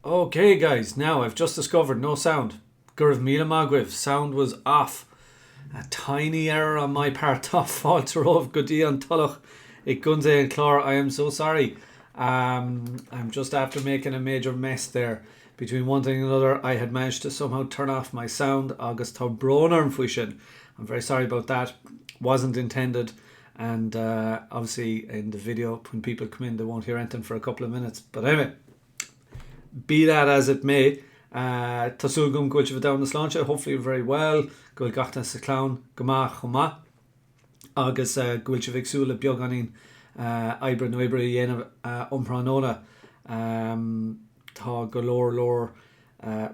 Okay, guys, now I've just discovered no sound. Gurv Mila Magriv, sound was off. A tiny error on my part. Top fault of Gudi on Tullach. It Gunze and Clor. I am so sorry. I'm just after making a major mess there. Between one thing and another, I had managed to somehow turn off my sound. August Broner Fushin. I'm very sorry about that. Wasn't intended. And obviously, in the video, when people come in, they won't hear anything for a couple of minutes. But anyway, be that as it may, Tasulgum Gulch down the slancha, hopefully very well. Gul Gachta sa clown, Gama Chuma, Agus Gulchevik Sula Bioganin, Ibra Nuibra Yen Umpranona, Ta Galore Lore,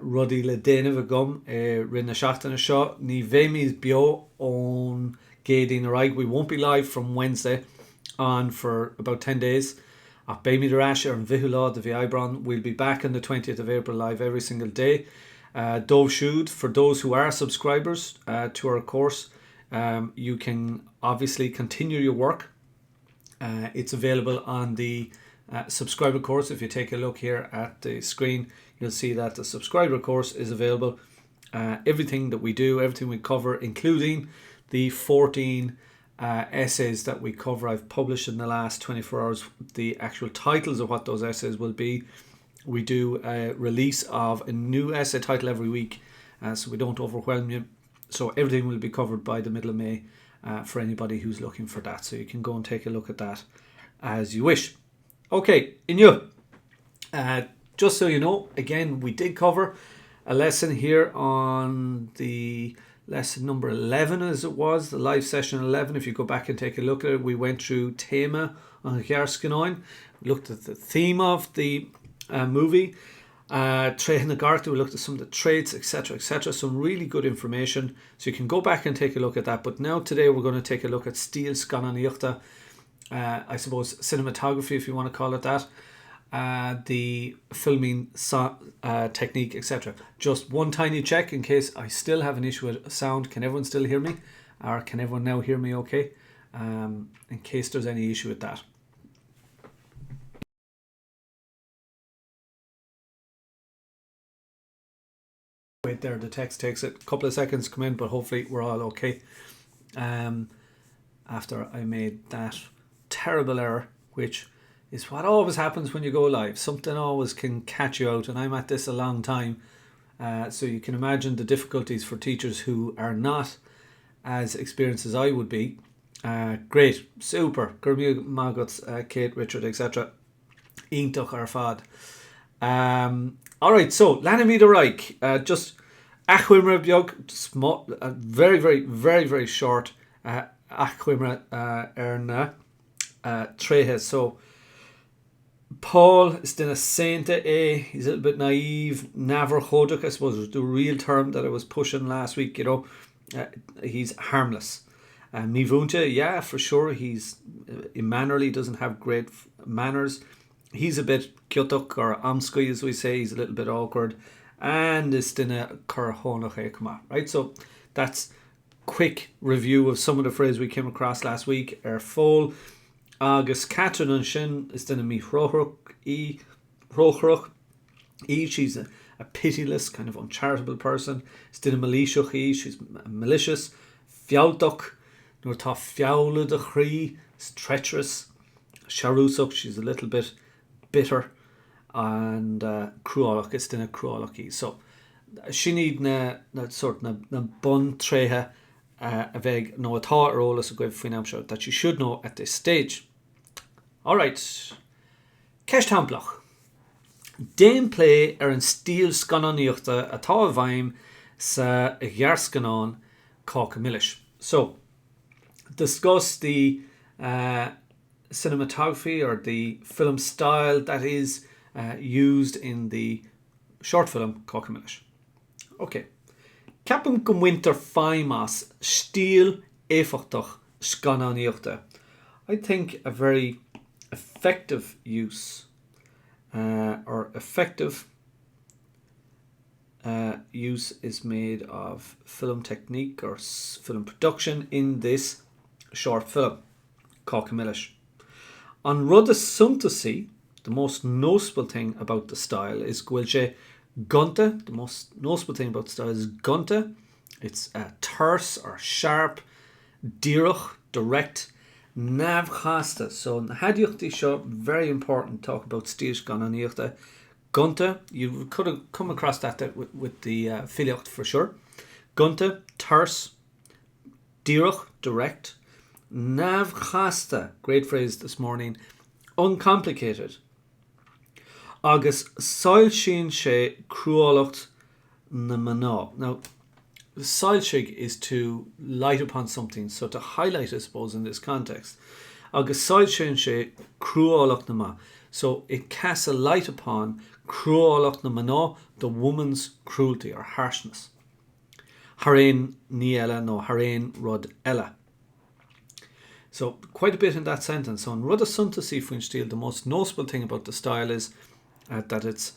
Ruddy Le Dana Gum, Rinna Shachtan Shot, Ni Vemis Bio on Gading Right. We won't be live from Wednesday on for about 10 days. At Baimi Rasher and Vihula, the Viabron, we'll be back on the 20th of April live every single day. Dove Shoot, for those who are subscribers to our course, you can obviously continue your work. It's available on the subscriber course. If you take a look here at the screen, you'll see that the subscriber course is available. Everything that we do, everything we cover, including the 14 essays that we cover, I've published in the last 24 hours the actual titles of what those essays will be. We do a release of a new essay title every week, so we don't overwhelm you. So everything will be covered by the middle of May for anybody who's looking for that. So you can go and take a look at that as you wish. Okay, in you. Just so you know, again, we did cover a lesson here on the lesson number 11, as it was, the live session 11. If you go back and take a look at it, we went through Tema on Scannánaíochta. We looked at the theme of the movie. We looked at some of the traits, etc., etc. Some really good information. So you can go back and take a look at that. But now today we're going to take a look at Stíl, Scannánaíochta. I suppose cinematography, if you want to call it that. The filming technique, etc. Just one tiny check in case I still have an issue with sound. Can everyone still hear me? Or can everyone now hear me okay? In case there's any issue with that. Wait there, the text takes a couple of seconds to come in, but hopefully we're all okay. After I made that terrible error, which is what always happens when you go live. Something always can catch you out, and I'm at this a long time. So you can imagine the difficulties for teachers who are not as experienced as I would be. Great, super. Gurmio Magots, Kate, Richard, etc. Intoch Arfad. Alright, so Lanamida Reich. Just Achwimra Biog, small, very, very, very, very short Achwimra Erna Trehe. So Paul is in a Sainte he's a little bit naive. Navar Choduk, I suppose, was the real term that I was pushing last week, he's harmless. Mivunta, yeah, for sure, he's immannerly, doesn't have great manners. He's a bit kyotuk or amskoy, as we say, he's a little bit awkward. And is in a kurhonach, right? So that's quick review of some of the phrases we came across last week. Full. Agus Catherine and Shin is then a mi rochruch she's a pitiless, kind of uncharitable person. Still a malicious she's malicious. Fialduk, nor ta fiaula de chri, is treacherous. Sharusuk, she's a little bit bitter. And crualach is then a crualach. So she need na sort na bun treha a veg no a thought role as a good financial that you should know at this stage. Alright. Keshtamplach. Dame play an Stíl Scannánaíochta atá bhaim sa Ghearscanán Cáca Milis. So, discuss the cinematography or the film style that is used in the short film Cáca Milis. Okay. Capam go winter faimas Stíl éfachtach Scannánaíochta. I think a very effective use or effective use is made of film technique or film production in this short film, Cáca Milis. An rud a suntasi, the most noticeable thing about the style is Gwilche Gunta. The most noticeable thing about the style is Gunta. It's terse or sharp, Díreach, direct, Navchasta. So Nahadiachti show, very important to talk about Stíl Scannánaíochta. Gunta, you could have come across that with the Filiocht for sure. Gunta, terse, Díreach, direct, Navchasta, great phrase this morning, uncomplicated. Agus Soil Shin She Cruolacht na Mana. Now, Soilshig is to light upon something, so to highlight, I suppose, in this context. Agus Soil Shin She Cruolacht na Ma. So it casts a light upon Cruolacht na Mana, the woman's cruelty or harshness. Harain ni ella, no, harain rud ella. So quite a bit in that sentence. So in Rud a Sunta Fuin Stíl, the most noticeable thing about the style is that it's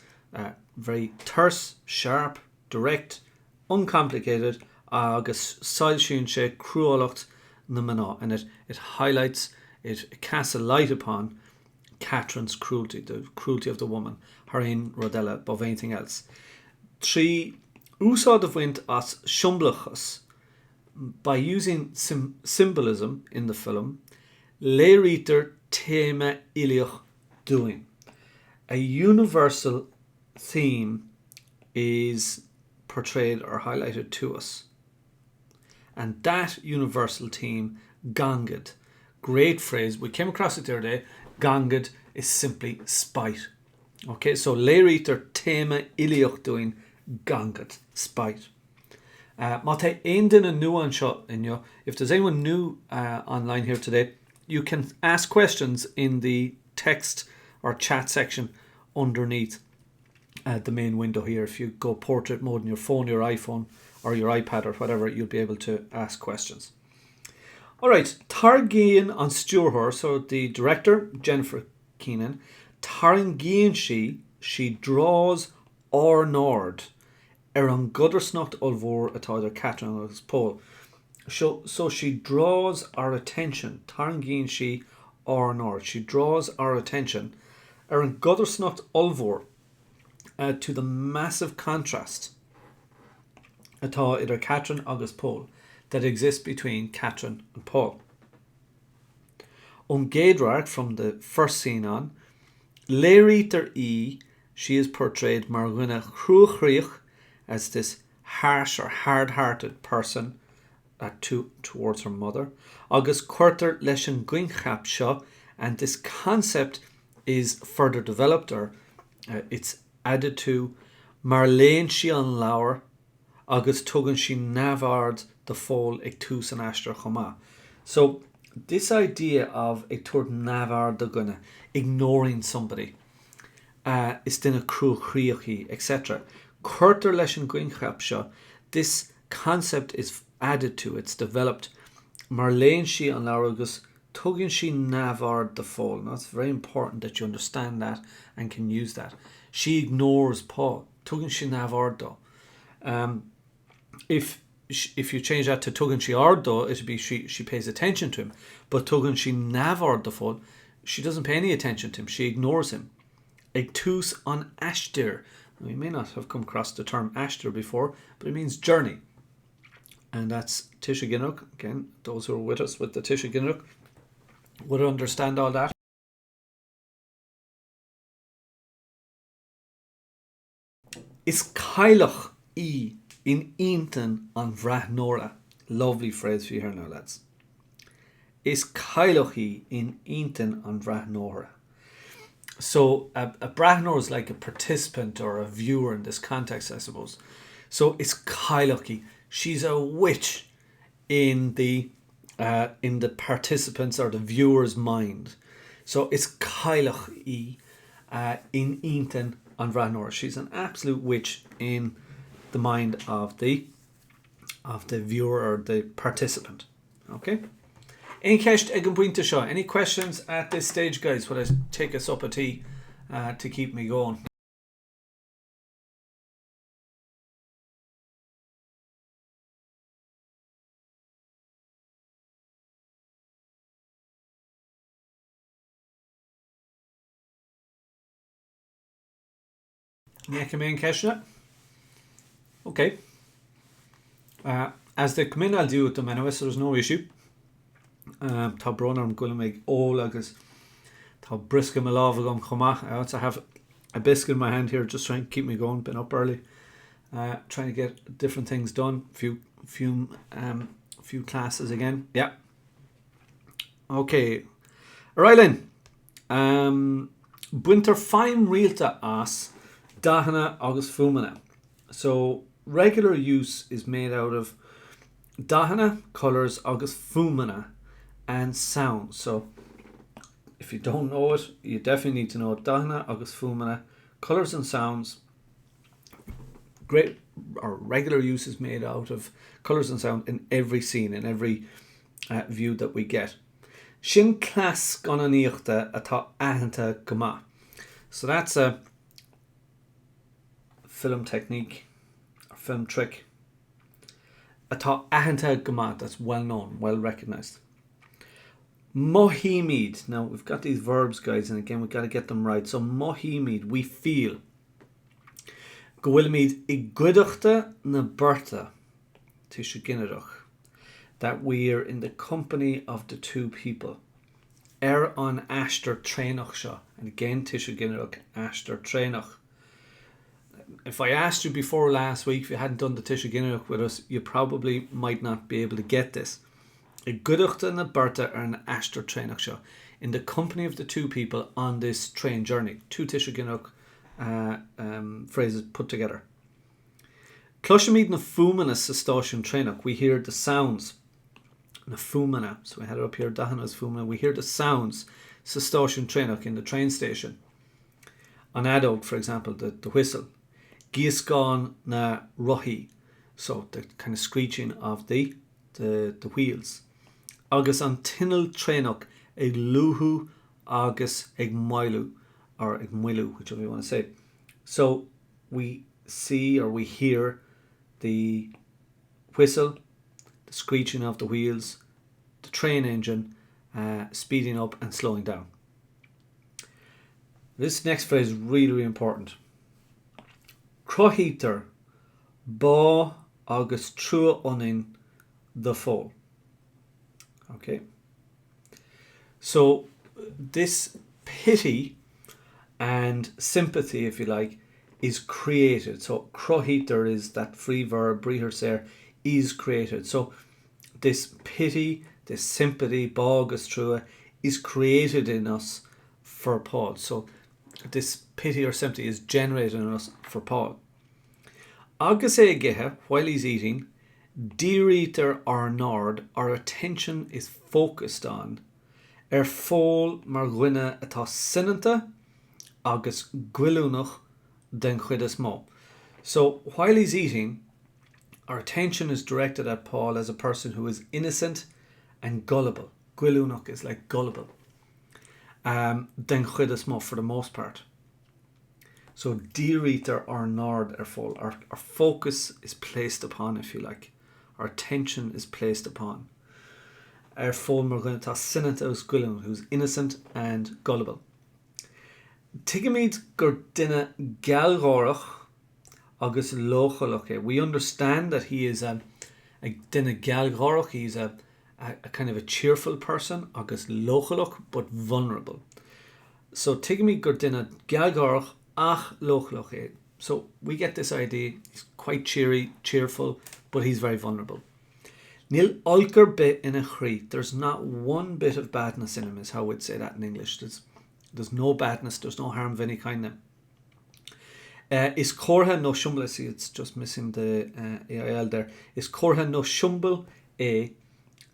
very terse, sharp, direct, uncomplicated, agus Soil Shin She Cruolacht na Mana, and it highlights, it casts a light upon Catherine's cruelty, the cruelty of the woman, Harain Rodella, above anything else. Trí úsáid a bhaint as siomblachas. By using symbolism in the film, Leavingcertirish téma ilioch doing. A universal theme is portrayed or highlighted to us. And that universal theme, gangad, great phrase, we came across it the other day, gangad is simply spite. Okay, so Leavingcertirish téma ilioch doing, gangad, spite. Mate ein dinne new an shot in you. If there's anyone new online here today, you can ask questions in the text or chat section underneath the main window here. If you go portrait mode on your phone, your iPhone or your iPad or whatever, you'll be able to ask questions. Alright, Targéan on Stúrthóir, so the director, Jennifer Keenan, Targéan she draws or nord. An gudersnacht olvor atá Catherine agus Paul. So she draws our attention. Targéan she or nord. She draws our attention. An gudersnacht olvor to the massive contrast atá idir Catherine agus Paul that exists between Catherine and Paul. Géadreacht, from the first scene on, Leavingcertirish, she is portrayed mar gine cruachríoch, as this harsh or hard-hearted person towards her mother. Agus cuirtar leis an gcuincheap seo, and this concept is further developed, or it's added to mar léonn sí an leabhar agus tugann sí neamhard the fól ag tús an aistir chomá. So this idea of ag tuair neamhard do gunna, ignoring somebody, is dinne cruachríochaí, etc. Cuirtar leis an gcuincheap seo, this concept is added to, it's developed. Mar léonn sí an leabhar agus tugann sí neamhard the fól. Now it's very important that you understand that and can use that. She ignores Paul. Tugann sí neamhard do. If you change that to tugann sí ard do, it'd be she pays attention to him. But tugann sí neamhard the fól, she doesn't pay any attention to him. She ignores him. Ag tús an aistir. We may not have come across the term aistir before, but it means journey. And that's Tisha Ginnock. Again, those who are with us with the Tisha Ginnock would understand all that. Is cailech I in Intan an Vrahnora. Lovely phrase for you here now, lads. Is cailech I in Intan an Vrahnora. So a Brahnor is like a participant or a viewer in this context, I suppose. So it's cailech. She's a witch in the participants or the viewer's mind. So it's cailech in Intan an Vrahnor. She's an absolute witch in the mind of the viewer or the participant. Okay. Any questions at this stage, guys? Will I take us up a tea to keep me going? Cinech main Keshna. Okay. As they come in, I'll do it them anyway, so there's no issue. Tá brunner I'm going to make all agus tá briska me lava gum choma. I also have a biscuit in my hand here, just trying to keep me going. Been up early, trying to get different things done. Few classes again. Yeah. Okay. Alright then. Bunter fine realta as dahana agus fumana. So regular use is made out of dahana, colours, agus fumana, and sound. So if you don't know it, you definitely need to know it. Dahana, agus fumana, colours and sounds. Great or regular use is made out of colours and sound in every scene, in every view that we get. Sin class Scannánaíochta atá aithinte gama. So that's a film technique, or film trick. Atá aithinte gama, that's well known, well recognised. Mohimid. Now we've got these verbs, guys, and again we've got to get them right. So mohimid, we feel. Gwilmid iguidochta na berta tishaginadach. That we are in the company of the two people. On ashter trainach sha. And again, tishaginadach, ashter trainach. If I asked you before last week, if you hadn't done the tishaginadach with us, you probably might not be able to get this. Iguidochta na berta an ashter trainach sha. In the company of the two people on this train journey. Two tishaginadach phrases put together. Clushamid na fumana sa station trainach. We hear the sounds. Na fumana. So we had it up here. Dahana's fumana. We hear the sounds sa station trainach in the train station. On adult, for example, the whistle. Giascán na rohi. So the kind of screeching of the wheels. Agus an tinnel trainach ag luhu agus ag mailu. Or ag muilu, whichever you want to say. So we see or we hear the whistle, the screeching of the wheels, the train engine speeding up and slowing down. This next phrase is really, really important. Crohítar ba agus trua onin the fall. Okay. So this pity and sympathy, if you like, is created. So crohítar is that free verb, brihar ser, is created. So this pity, this sympathy, ba agus trua, is created in us for Paul. So this pity or sympathy is generated in us for Paul. Agus é gethe, while he's eating, dírítar ar nard, our attention is focused on fól mar ghuine atá sinanta agus gwilúnach den chuid is mó. So while he's eating, our attention is directed at Paul as a person who is innocent and gullible. Gwilúnach is like gullible. Den chuid is mó for the most part. So dírítar ar nard fól. Our focus is placed upon, if you like. Our attention is placed upon. Fól mar ghuine atá sinanta agus gwilúnach, who's innocent and gullible. Tigamid gur duine gealgórach agus lochalach. We understand that he is a duine gealgórach. He's a kind of a cheerful person, agus lochalach, but vulnerable. So tigamid gur duine gealgórach ach lochalach. So we get this idea. He's quite cheery, cheerful, but he's very vulnerable. Nil olker bit in a chrí. There's not one bit of badness in him, is how we'd say that in English. There's no badness, there's no harm of any kind. Is corha no shumble, see it's just missing the AIL there. Is corha no shumble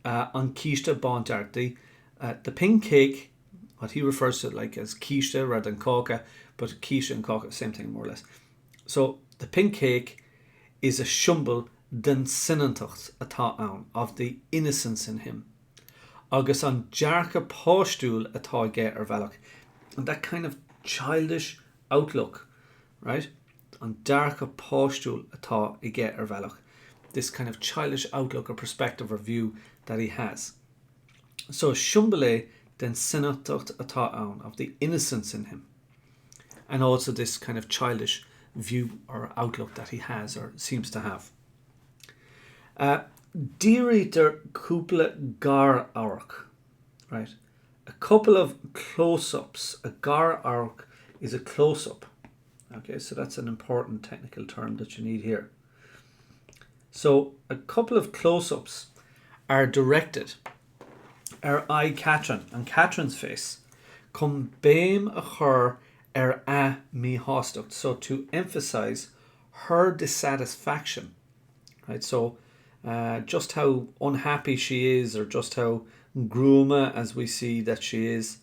on quiche bontar. The pink cake, what he refers to like as quiche rather than cáca, but quiche and cáca, same thing more or less. So the pink cake is a shumble den sinantacht atá ann, of the innocence in him. Agus an jarka páistúil atá ge ar bhealach. And that kind of childish outlook, right? On darka páistúil atá I ge ar bhealach. This kind of childish outlook or perspective or view that he has. So shumbale den sinantacht atá ann, of the innocence in him. And also this kind of childish view or outlook that he has or seems to have. Dírítar cúpla gar arc, right? A couple of close-ups. A gar arc is a close-up. Okay, so that's an important technical term that you need here. So a couple of close-ups are directed eye Catherine and Catherine's face come béim a chur a mi hostacht. So to emphasize her dissatisfaction, right? So just how unhappy she is, or just how grúma, as we see that she is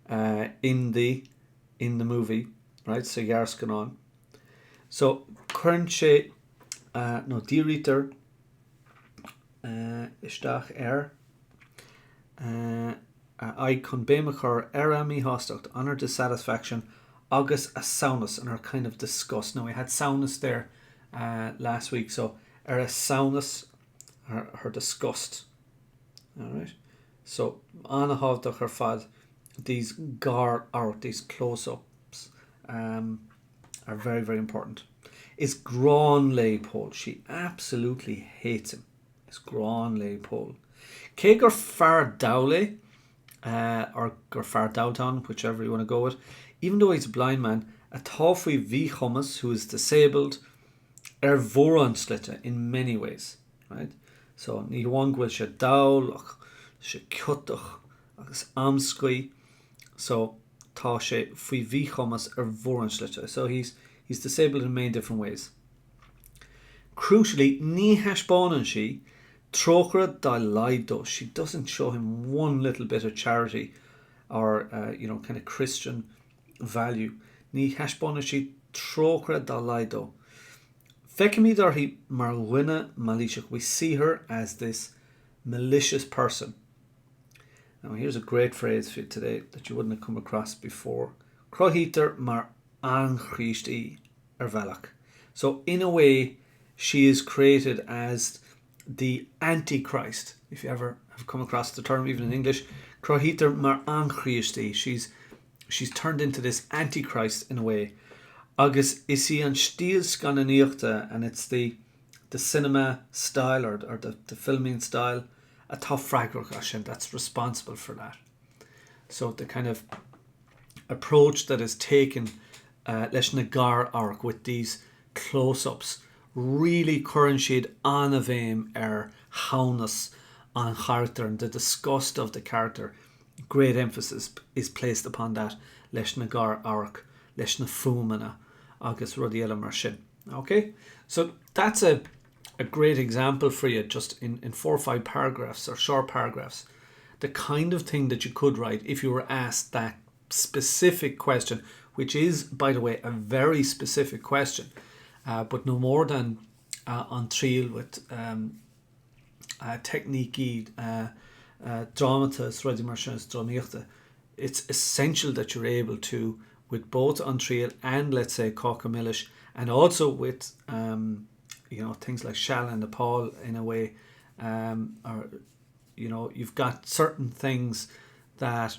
in the movie, right? So Yarskan on. So Kernche no Dírítar Isteach I con béimachar a mi hostacht on her dissatisfaction agus a soundness and her kind of disgust. Now we had soundness there last week, so a soundness, her disgust. Alright, so Anna Havdach her fad, these gar out, these close-ups are very, very important. Is Grán Leopold. She absolutely hates him. It's Grán Leopold. Ke gur far dowle, or gur far dowtown, whichever you want to go with. Even though he's a blind man, a toffee V hummus who is disabled, voran slitta in many ways, right? So ní one gwil she dowlach, she cutach, agus amsqui. So tá she fui V hummus voran slitta. So he's disabled in many different ways. Crucially, ní hashbonan she trochra da laido. She doesn't show him one little bit of charity or kind of Christian value. Ní hashbonan she trochra da laido. Fekimidar he marwina malishik. We see her as this malicious person. Now here's a great phrase for you today that you wouldn't have come across before. Crohiter mar anchristi ervelach. So in a way, she is created as the Antichrist. If you ever have come across the term, even in English, Crohiter mar anchristi. She's turned into this Antichrist in a way. Agus isi an Stíl Scannánaíochta, and it's the cinema style or the filming style, a tough fragrach that's responsible for that. So the kind of approach that is taken leis na gar arc with these close-ups really currenshid an a bhéim haunus an character and the disgust of the character. Great emphasis is placed upon that leis na gar arc, leis na fumana agus rudi eile mar sin. Okay, so that's a great example for you, just in 4 or 5 paragraphs or short paragraphs, the kind of thing that you could write if you were asked that specific question, which is, by the way, a very specific question, but no more than on trial with technique dramatas rudi mar sin Scannánaíochta. It's essential that you're able to, with both on trial and let's say Cáca Milis, and also with things like Shall and Nepal in a way, or you've got certain things that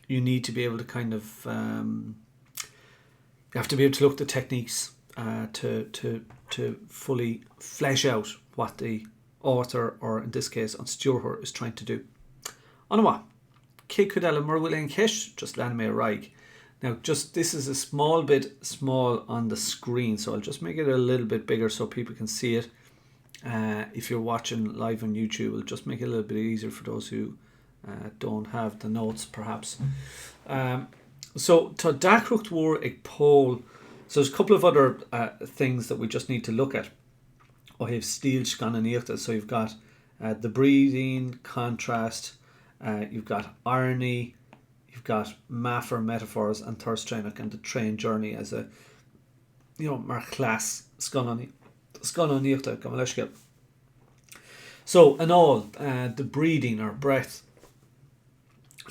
you need to be able to kind of you have to be able to look at the techniques to fully flesh out what the author, or in this case on Stewart, is trying to do. Anyway, Ke Cudella Merwillian Kish, just land me a rag. Now, just this is a small bit small on the screen, so I'll just make it a little bit bigger so people can see it. If you're watching live on YouTube, it'll just make it a little bit easier for those who don't have the notes, perhaps. So, to Dacrucht war ag Pole. So there's a couple of other things that we just need to look at. Oh, you have Stíl Scannánaíochta. So you've got the breathing, contrast, you've got irony, you've got maffer metaphors, and thirst trainach, and the train journey as a mar class Scannánaíochta Gamaleshka. So in all, the breathing or breath.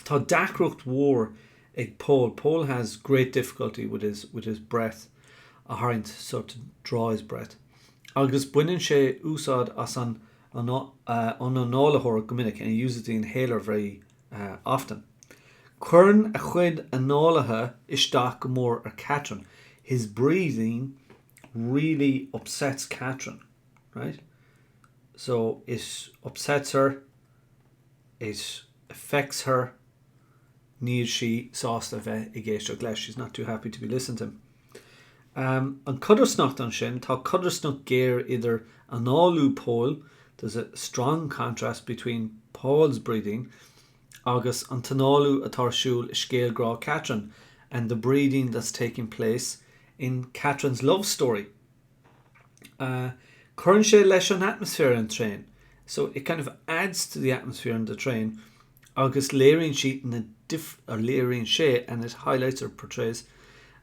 Tá Dacrucht war ag Pole. Pole has great difficulty with his breath, a harint, so to draw his breath. Agus buineann sé úsáid as an análachóir gomininic, and he uses the inhaler very often. Cuireann a chuid análathe isteach go mór ar Catherine. His breathing really upsets Catherine, right? So it upsets her, it affects her, níl she sásta bheith I géisteach leis. She's not too happy to be listened to him. An cudarsnacht an sin, tá cudarsnacht géir idir an áú Paul. There's a strong contrast between Paul's breeding agus an tanálu atarsúl scéal grá Catherine and the breeding that's taking place in Catherine's love story. Current sé leis an atmosphere in train. So it kind of adds to the atmosphere in the train. Agus léiríonn she léiríonn sé, and it highlights or portrays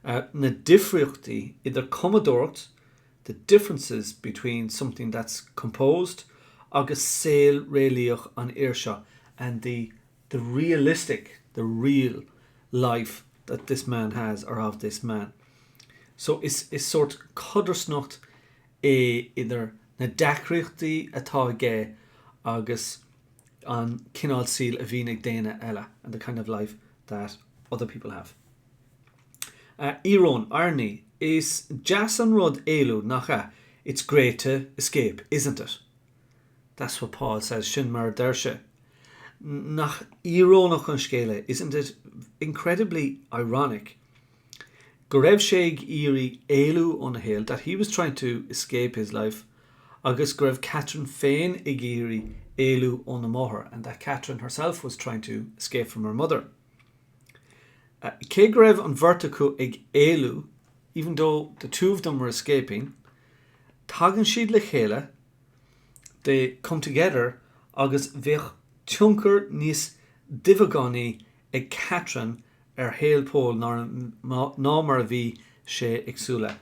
na difriachtaí idir comadort, the differences between something that's composed agus sail réalíoch an irsha, and the realistic, the real life that this man has, or of this man. So it's sort of cudarsnacht idir na dacríochtaí atá gé agus an cinál síl a bhínig déine eile, and the kind of life that other people have. Iron, irony, is Jason Rod Elu nacha. It's great to escape, isn't it? That's what Paul says. Sin mar dershe. Nach ironach an scéile, isn't it incredibly ironic? Gorev Sheig Iri Elu on a hill that he was trying to escape his life. Agus Gorev Catherine Fain Igiri Elu on a moher, and that Catherine herself was trying to escape from her mother. Kegrav and Vertico ig Elu, even though the two of them were escaping, Tagan Shid Lechela, they come together, agus vich tunker nis divagani ig Catherine Hail Pole Namar vi she Exula.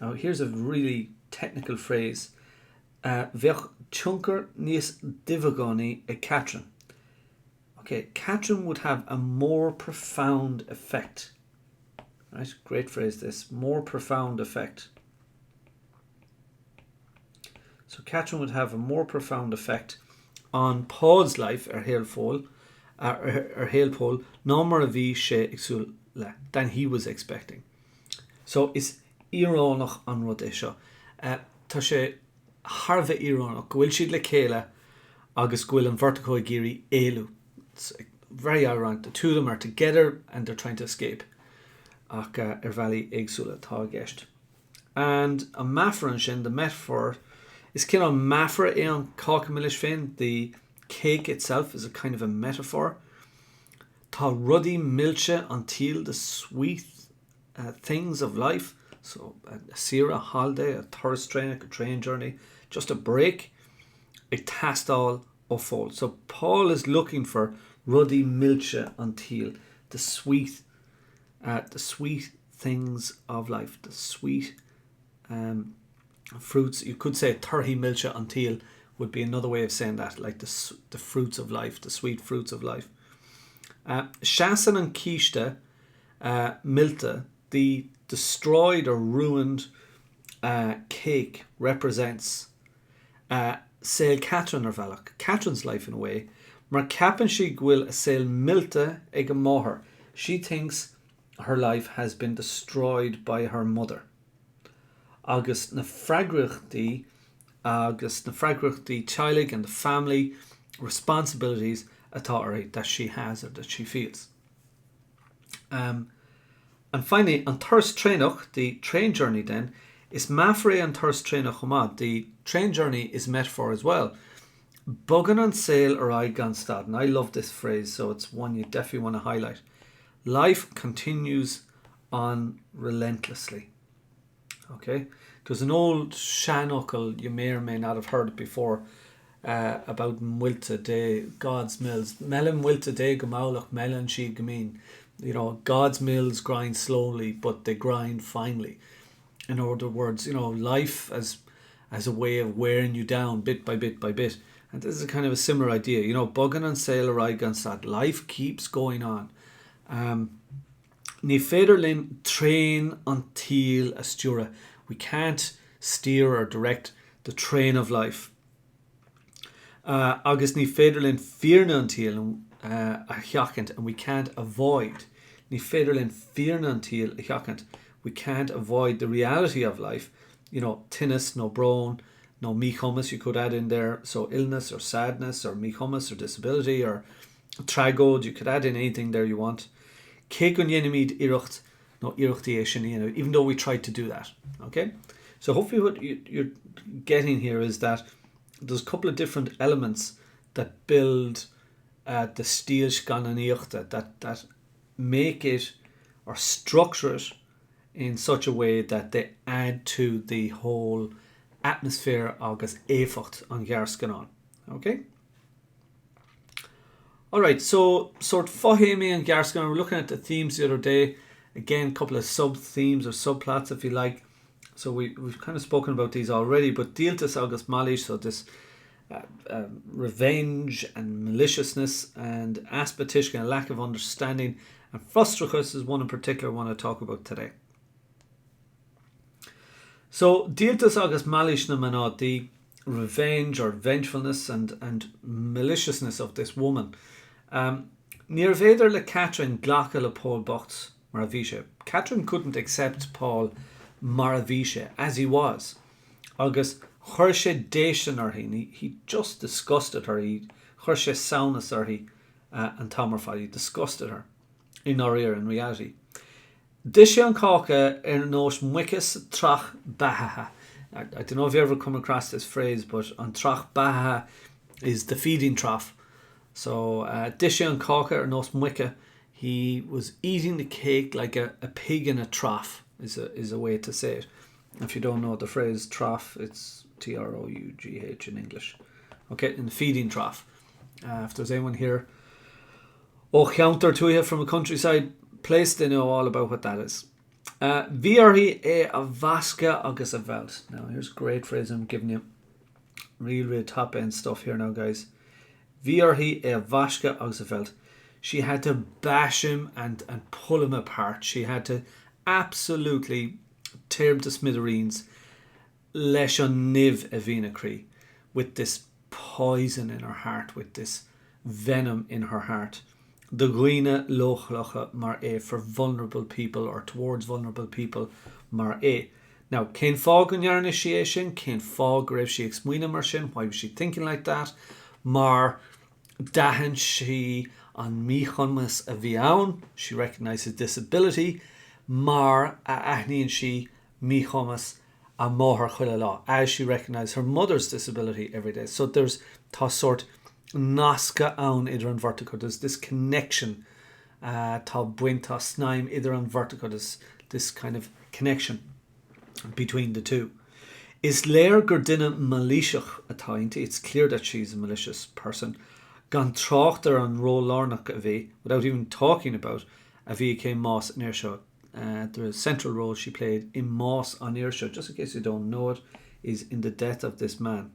Now here's a really technical phrase. Vich tunker nis divagani ig Catherine. Okay, Catherine would have a more profound effect. Right, great phrase this. More profound effect. So Catherine would have a more profound effect on Paul's life, Hail Pole, Namar vi she Exula, than he was expecting. So it's irónach an rud é seo. Tá sé harve irónach. Gwil siad le chéile agus gwil an Vertico Giri Elu. It's very ironic. The two of them are together and they're trying to escape. Ach valley Exula tá gist. And a mafra sin, the metaphor, is kind of mafra an Cáca Milis fin. The cake itself is a kind of a metaphor. Tá ruddy milche until the sweet things of life. So a sira, holiday, a tourist train, a train journey, just a break. It tastal all. So Paul is looking for ruddy milche until the sweet things of life, the sweet fruits. You could say turhi milche until would be another way of saying that, like the fruits of life, the sweet fruits of life. Shasan and Kishta Milta, the destroyed or ruined cake, represents Sail Catherine or Valak, Catherine's life in a way. Mar capan she gwil sail Milta ag a moher. She thinks her life has been destroyed by her mother. Agus na fragrachti chilig and the family responsibilities atá that she has or that she feels. And finally, an thirst trainach, the train journey then, is mafre an thirst trainach chumad. The train journey is metaphor as well. Bugan an sail or I ganstad. And I love this phrase, so it's one you definitely want to highlight. Life continues on relentlessly. Okay? There's an old shanokal, you may or may not have heard it before, about Mwilta de God's mills. Melon Mwilta de Gamaulach Melon she Gamin. You know, God's mills grind slowly, but they grind finely. In other words, life as a way of wearing you down bit by bit by bit. And this is a kind of a similar idea. Bugan and sail or gansad. Life keeps going on. Ní féidirlinn train until a stura. We can't steer or direct the train of life. Agus ní féidirlinn fearna until a chiachant, and we can't avoid. Ní féidirlinn fearna until a chiachant. We can't avoid the reality of life. tinnis, no brawn, no míchumas you could add in there. So illness or sadness or míchumas or disability or tragod, you could add in anything there you want. Cé gon dhéanamid iirecht no iireachtaí sin even though we tried to do that. Okay? So hopefully what you're getting here is that there's a couple of different elements that build the Stíl Scannánaíochta that make it or structure it in such a way that they add to the whole atmosphere agus éificht an ghearrscanán. Okay? Alright, so sort of fáhéimi and ghearrscanán, we're looking at the themes the other day. Again, a couple of sub-themes or subplots if you like. So we've kind of spoken about these already, but díoltas agus malish, so this revenge and maliciousness and aspetishka and lack of understanding, and frustrachus is one in particular I want to talk about today. So díoltas agus malish na mana, the revenge or vengefulness and maliciousness of this woman. Níor féidir le Catherine ghlacha le Paul Bocht mar a bhí sé. Catherine couldn't accept Paul mar a bhí sé as he was. Agus chuir sé déisin orthaí, he just disgusted her. He chuir sé saonas orthaí an tamar fad. He disgusted her in reality. Dis sé an Cáca nos muicas trach bahaha. I don't know if you ever come across this phrase, but an trach bahaha is the feeding trough. So dis sé an Cáca nos muica, he was eating the cake like a pig in a trough is a way to say it. If you don't know the phrase trough, it's Trough in English. Okay, in the feeding trough. If there's anyone here counter to you from a countryside place, they know all about what that is. Bhí a bhasca agus a bhelt. Now here's a great phrase I'm giving you. Real top end stuff here now, guys. Bhí a bhasca agus a bhelt. She had to bash him and pull him apart. She had to absolutely tear him to smithereens leis an niv a bhína crí, with this poison in her heart, with this venom in her heart. The ghuine lochlacha mar for vulnerable people or towards vulnerable people mar Now, cén fág an dhearna sé sin, cén fág raibh she exmuoine mar sin, why was she thinking like that? Mar dahan she an míchumas a bhí ann, she recognised his disability, mar a aithníonn she míchumas a móthar chuile lá, as she recognised her mother's disability every day. So there's tá sort nasca ann idir an vertical. There's this connection. Tá buin tá snaim idir an vertical. There's this kind of connection between the two. Is léir gur duine malíseach atá inte. It's clear that she's a malicious person. Gan tráchtar an ró lárnach a bhí, without even talking about a bhí cé más an Aoirseo. The central role she played in Moss on Aoirseo, just in case you don't know it, is in the death of this man.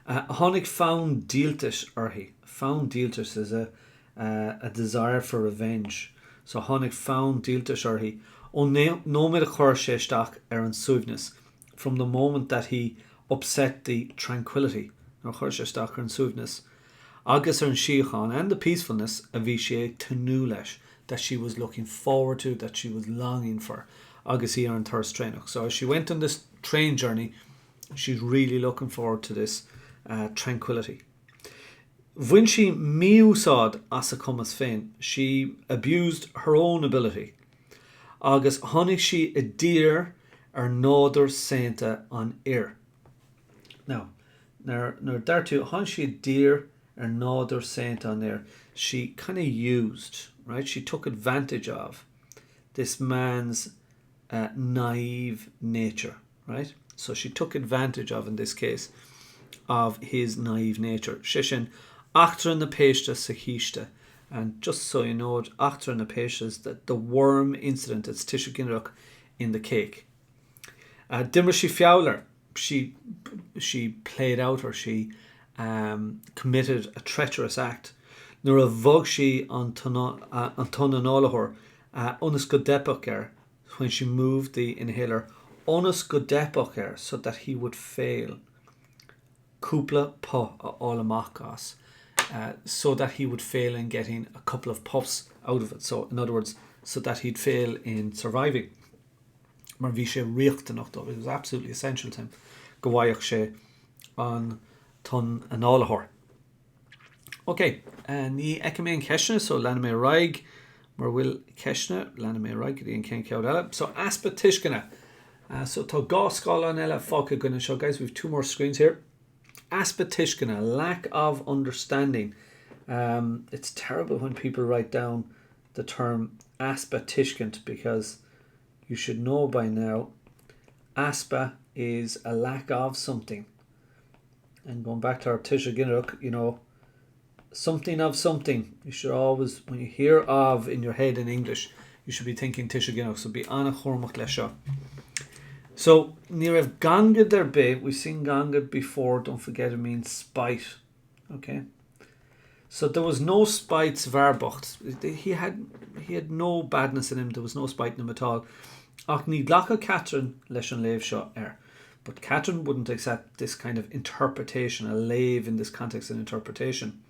Honnig found díoltas orthaí. Found díoltas is a desire for revenge. So honnig found díoltas orthaí. Nóid a chuir sé isteach an suimhneas, from the moment that he upset the tranquility. No chuir sé isteach an suimhneas. Agus an síocháin and the peacefulness a bhí sé tanú leis, that she was looking forward to, that she was longing for. Agus í an thirst trainach. So as she went on this train journey, she's really looking forward to this tranquility. When she miúsáid as a cumas féin, she abused her own ability. Agus honnig she a dear náidir sainte an ear. Now, thereto, honnig she a dear náidir sainte an ear. She kind of used, right? She took advantage of this man's naive nature, right? So she took advantage of, in this case, of his naive nature. Shishin, achtar na péiste sa chiste. And just so you know, achtar na péiste is the worm incident. It's tishuginrach in the cake. Dimmer she fiowler. She played out, or she committed a treacherous act. Nor a vog she an tonanolahor unas go depach when she moved the inhaler unas go depach so that he would fail. Cúpla po all amachas, so that he would fail in getting a couple of puffs out of it. So in other words, so that he'd fail in surviving. mar bhí sé riachtanach dó. It was absolutely essential to him go bhaidh sé an ton an álathór. Ok, ní eice mé an ceisne, so lena mé raig mar bhfuil ceisne, lena mé raig í an cén cead eile. So aspa tuiscine. So tá gá scáil an eile fáca gona seo, guys. We have 2 more screens here. Aspa tuiscine, lack of understanding. It's terrible when people write down the term aspa tuiscint, because you should know by now aspa is a lack of something. And going back to our Tisha Ginnock, you know, something of something. You should always, when you hear of in your head in English, you should be thinking Tisha Ginnock. So be anna chormach lesha. So near of ganga der be, we've seen ganga before. Don't forget it means spite. Okay. So there was no spite Svarbocht. He had no badness in him. There was no spite in him at all. Ach ní ghlacha Catherine leis an léamh seo But Catherine wouldn't accept this kind of interpretation, a léamh in this context and interpretation.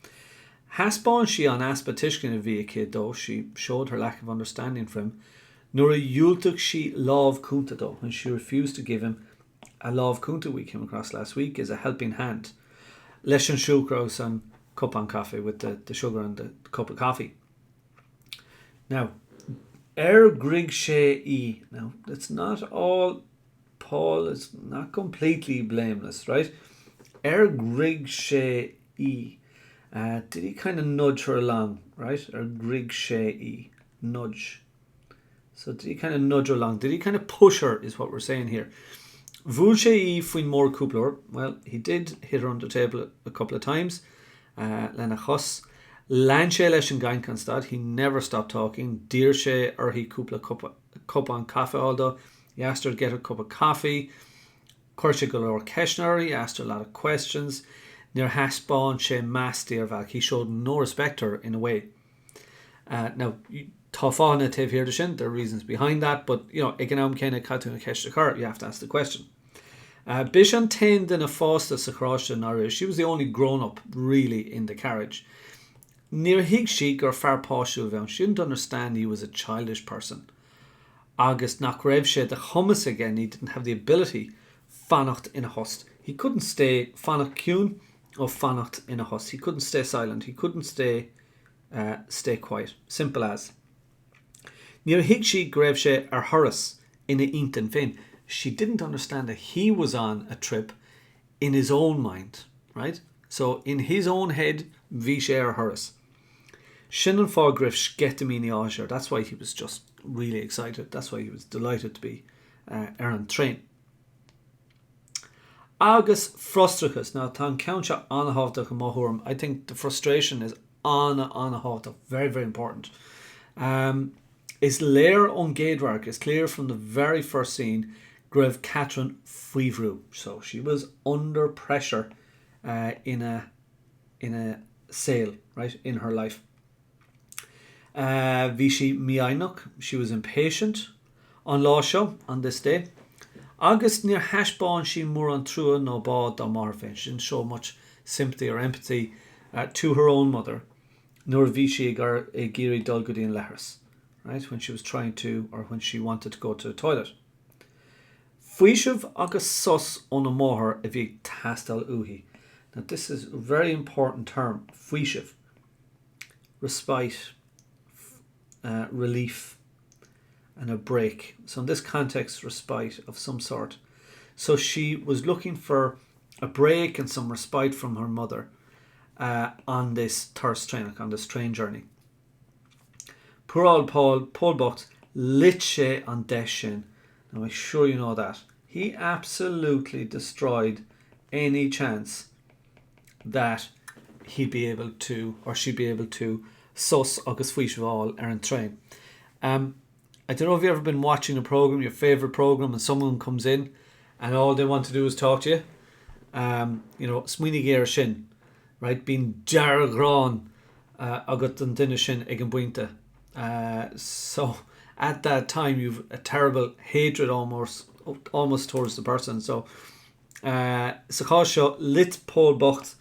Haspáin she an aspa tuiscin a bhí a kid though, she showed her lack of understanding for him. Nor a yultuk she love kunta though, when she refused to give him a love kunta we came across last week as a helping hand. Leis an siúcrás and cup on coffee with the sugar and the cup of coffee. Now, grig she now it's not all Paul is not completely blameless, right? Grig she did he kind of nudge her along, right? Grig she nudge. So did he kind of nudge her along? Did he kind of push her, is what we're saying here. Vul she fwyn more cúplor. Well, he did hit her on the table a couple of times. Lena chos. Lan she leis an gain constad. He never stopped talking. Dear she he cúpla cup on coffee although. He asked her to get a cup of coffee. Cuir go leor ceisneir. He asked her a lot of questions. Near haspáin she mass dearvach. He showed no respect to her in a way. Now, tá fána taobh here sin, there are reasons behind that, but you know, ag an am céine catún a ceiste chur, you have to ask the question. Bis an tain den a fásta sa chráiste nár she was the only grown-up really in the carriage. Níor hiag she gur fear páisiú bheann. She didn't understand he was a childish person. Agus nach raibh sé de chumas again, he didn't have the ability fannacht in a host. He couldn't stay fannacht ciún or fannacht in a host. He couldn't stay silent. He couldn't stay quiet. Simple as. Níor hiag she raibh sé ar thuras ina intan féin. She didn't understand that he was on a trip in his own mind, right? So in his own head, bhí sé ar thuras. Sin an fá gribh scetamíní áisiir. That's why he was just really excited. That's why he was delighted to be ar an train. Agus frustrachas. Now, tá count se anhaftach an máthúram. I think the frustration is anhaftach. Very, very important. Is léir on géadhharc. It's clear from the very first scene gribh Catherine fuihrú. So she was under pressure in a sale, right, in her life. Bhí she miainach. She was impatient on lá seo, on this day. Agus níor haspáin she mór an trua nó bád dá mar féin. She didn't show much sympathy or empathy to her own mother. Nor bhí she gur géirí dul go dtíon leithreas, right, when she was trying to, or when she wanted to go to the toilet. Fuishiv agus sus on a móthar a bhí tastal uhi. Now this is a very important term. Fuishiv. Respite, relief, and a break. So in this context, respite of some sort. So she was looking for a break and some respite from her mother on this thirst train, on this train journey. Poor old Paul Bocht lit she an deshin. Now I'm sure you know that. He absolutely destroyed any chance that he'd be able to, or she'd be able to, sus agus fuishiv ar an train. I don't know if you've ever been watching a program, your favourite program, and someone comes in and all they want to do is talk to you. You know, smuoinnig ar sin, right? Being jargrán agat an duine sin ag an buinte. So at that time you've a terrible hatred almost towards the person. So Sakasha lit Paul Bocht.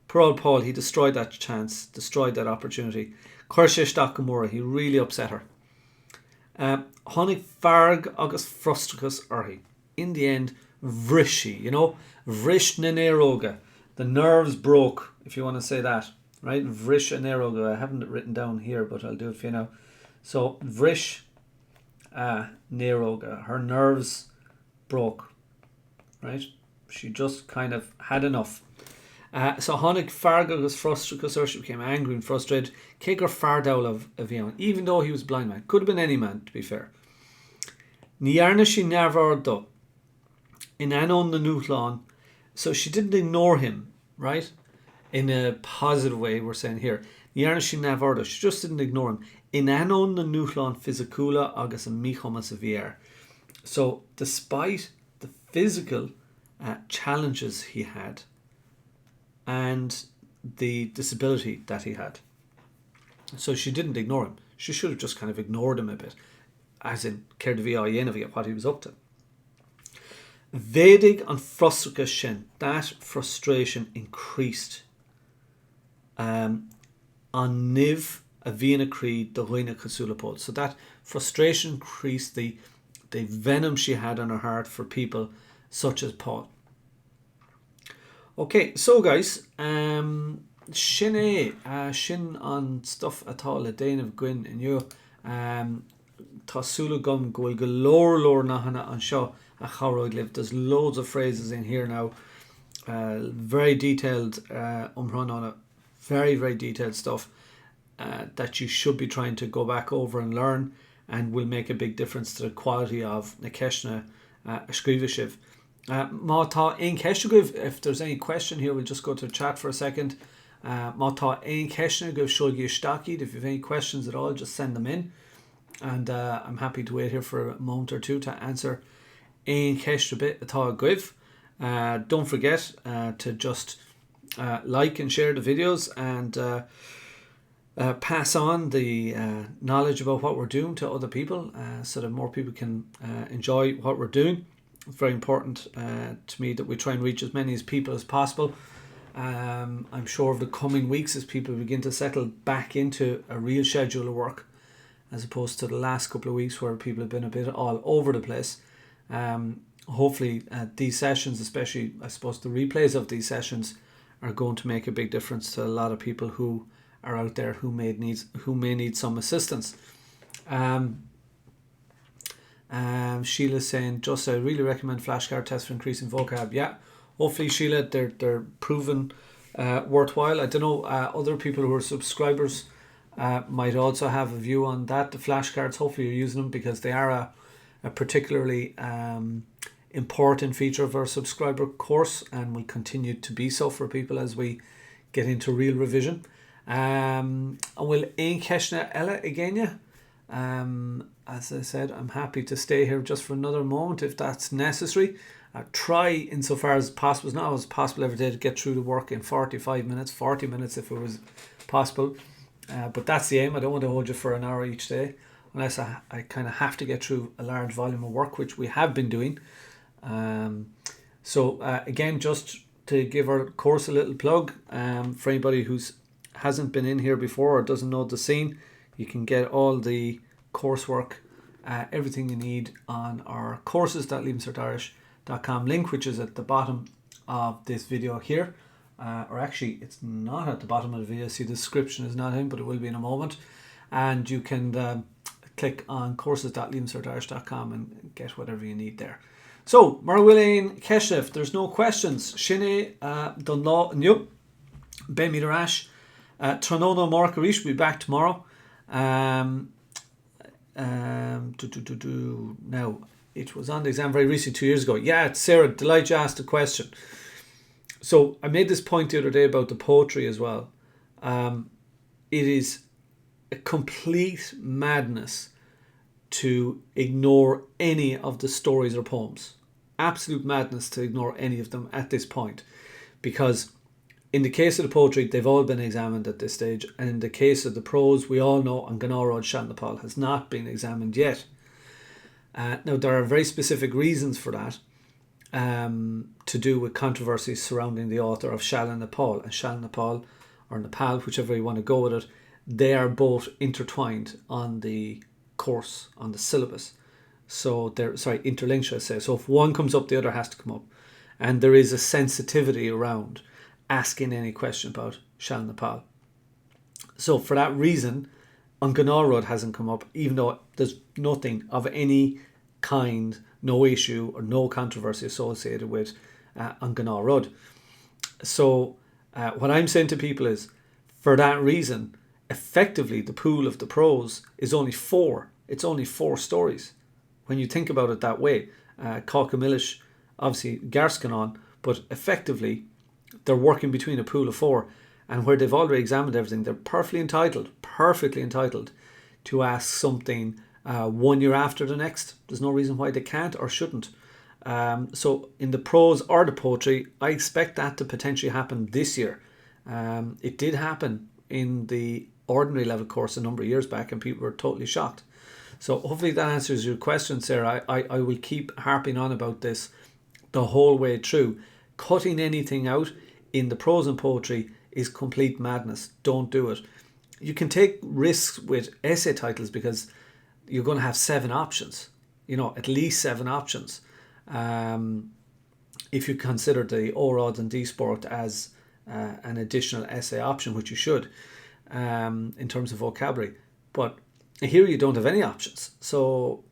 Poor old Paul, he destroyed that chance, destroyed that opportunity. Cuir sé Stamhra, he really upset her. Honnig farg agus frustricus orthaí. In the end, vrishi, vrish na neroga. The nerves broke, if you want to say that, right? Vrish na neroga. I haven't it written down here, but I'll do it for you now. So, vrish neroga. Her nerves broke, right? She just kind of had enough. So Honnig farg agus frustricus or she became angry and frustrated. Kegur fardawl of Avion, even though he was a blind man. Could have been any man, to be fair. Niarna she never do. In anon the Nutlan. So she didn't ignore him, right? In a positive way, we're saying here. Niarna she never do. She just didn't ignore him. In anon the Nutlan physicula agus a michomas of vier. So despite the physical challenges he had, and the disability that he had. So she didn't ignore him. She should have just kind of ignored him a bit, as in cared what he was up to. Vedig and frustricus shin, that frustration increased. On niv a vina creed the hoina kasulapod. So that frustration increased the venom she had on her heart for people such as Paul. Okay, so guys, shin on stuff at all a Dainv Gwyn and you Tasula gum goil galore lor nahana on show a chorog live. There's loads of phrases in here now. Very detailed run on it. Very, very detailed stuff that you should be trying to go back over and learn, and will make a big difference to the quality of na keshna skrivishiv. If there's any question here, we'll just go to the chat for a second. If you have any questions at all, just send them in, and I'm happy to wait here for a moment or two to answer any question bit at all. Don't forget to just like and share the videos, and pass on the knowledge about what we're doing to other people, so that more people can enjoy what we're doing. It's very important to me that we try and reach as many people as possible. I'm sure over the coming weeks, as people begin to settle back into a real schedule of work, as opposed to the last couple of weeks where people have been a bit all over the place. Hopefully these sessions, especially I suppose the replays of these sessions, are going to make a big difference to a lot of people who are out there who may need some assistance. Sheila's saying, just I really recommend flashcard tests for increasing vocab. Yeah, hopefully Sheila, they're proven worthwhile. I don't know, other people who are subscribers might also have a view on that. The flashcards, hopefully you're using them, because they are a particularly important feature of our subscriber course, and will continue to be so for people as we get into real revision. And will ein keshna ella again? As I said, I'm happy to stay here just for another moment if that's necessary. Try insofar as possible, as not as possible every day, to get through the work in 45 minutes, 40 minutes if it was possible. But that's the aim. I don't want to hold you for an hour each day, unless I kind of have to get through a large volume of work, which we have been doing. So again, just to give our course a little plug, for anybody who hasn't been in here before or doesn't know the scene, you can get all the coursework, everything you need on our courses.leavingcertirish.com link, which is at the bottom of this video here. Or actually, it's not at the bottom of the video. See, the description is not in, but it will be in a moment. And you can click on courses.leavingcertirish.com and get whatever you need there. So, Marwillian Keshev, there's no questions. Shine Dunlaw New Ben Midarash Tronono Markarish will be back tomorrow. Now, it was on the exam very recently, 2 years ago. Yeah, Sarah, delight you asked a question. So I made this point the other day about the poetry as well. It is a complete madness to ignore any of the stories or poems. Absolute madness to ignore any of them at this point. Because in the case of the poetry, they've all been examined at this stage. And in the case of the prose, we all know Anganarod Shanapal has not been examined yet. Now, there are very specific reasons for that, to do with controversies surrounding the author of Shalin-Nepal. And Shalin-Nepal, or Nepal, whichever you want to go with it, they are both intertwined on the course, on the syllabus. So interlinked, should I say. So if one comes up, the other has to come up. And there is a sensitivity around asking any question about Shall Nepal. So for that reason, An Gná hasn't come up, even though there's nothing of any kind, no issue or no controversy associated with An Gná. So what I'm saying to people is, for that reason, effectively the pool of the pros is only 4. It's only 4 stories. When you think about it that way, Cáca, Milis, obviously Scannánaíochta, but effectively they're working between a pool of 4, and where they've already examined everything, they're perfectly entitled to ask something 1 year after the next. There's no reason why they can't or shouldn't. So in the prose or the poetry, I expect that to potentially happen this year. It did happen in the ordinary level course a number of years back, and people were totally shocked. So hopefully that answers your question, Sarah. I will keep harping on about this the whole way through. Cutting anything out in the prose and poetry is complete madness. Don't do it. You can take risks with essay titles because you're going to have 7 options, at least 7 options. If you consider the OROD and D-Sport as an additional essay option, which you should, in terms of vocabulary. But here you don't have any options. So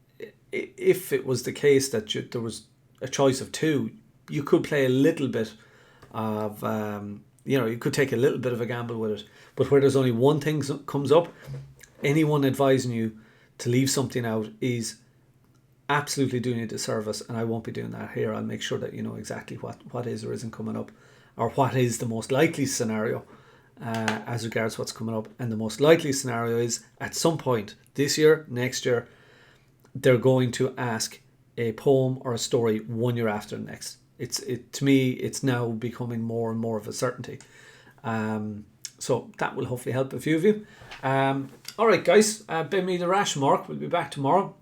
if it was the case that there was a choice of 2, you could play a little bit of, you could take a little bit of a gamble with it. But where there's only one thing comes up, anyone advising you to leave something out is absolutely doing you a disservice, and I won't be doing that here. I'll make sure that you know exactly what is or isn't coming up, or what is the most likely scenario as regards what's coming up. And the most likely scenario is, at some point this year, next year, they're going to ask a poem or a story 1 year after the next. To me, it's now becoming more and more of a certainty. So that will hopefully help a few of you. All right, guys, ben me the rash mark. We'll be back tomorrow.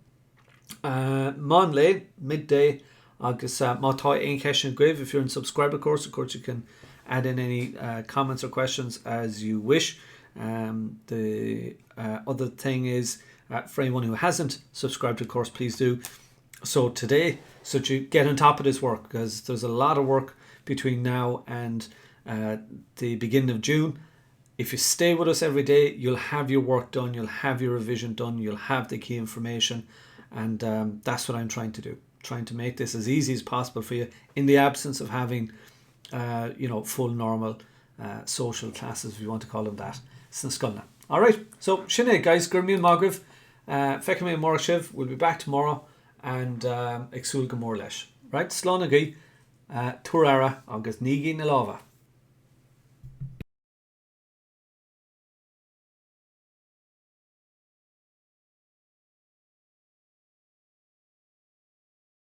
Mon lane, midday. Agus Mattai ein question grave. If you're in subscriber course, of course, you can add in any comments or questions as you wish. The other thing is, for anyone who hasn't subscribed to the course, please do so today, so that you get on top of this work, because there's a lot of work between now and the beginning of June. If you stay with us every day, you'll have your work done, you'll have your revision done, you'll have the key information, and that's what I'm trying to do. Trying to make this as easy as possible for you in the absence of having full normal social classes, if you want to call them that. Scannánaíochta. Alright, so Sinead, guys, Gurmi and Magrav, Fekame and Morshiv, we'll be back tomorrow, and Exul Gamor Lesh. Right, Slánagaí, Turara, August Nigi Nalava.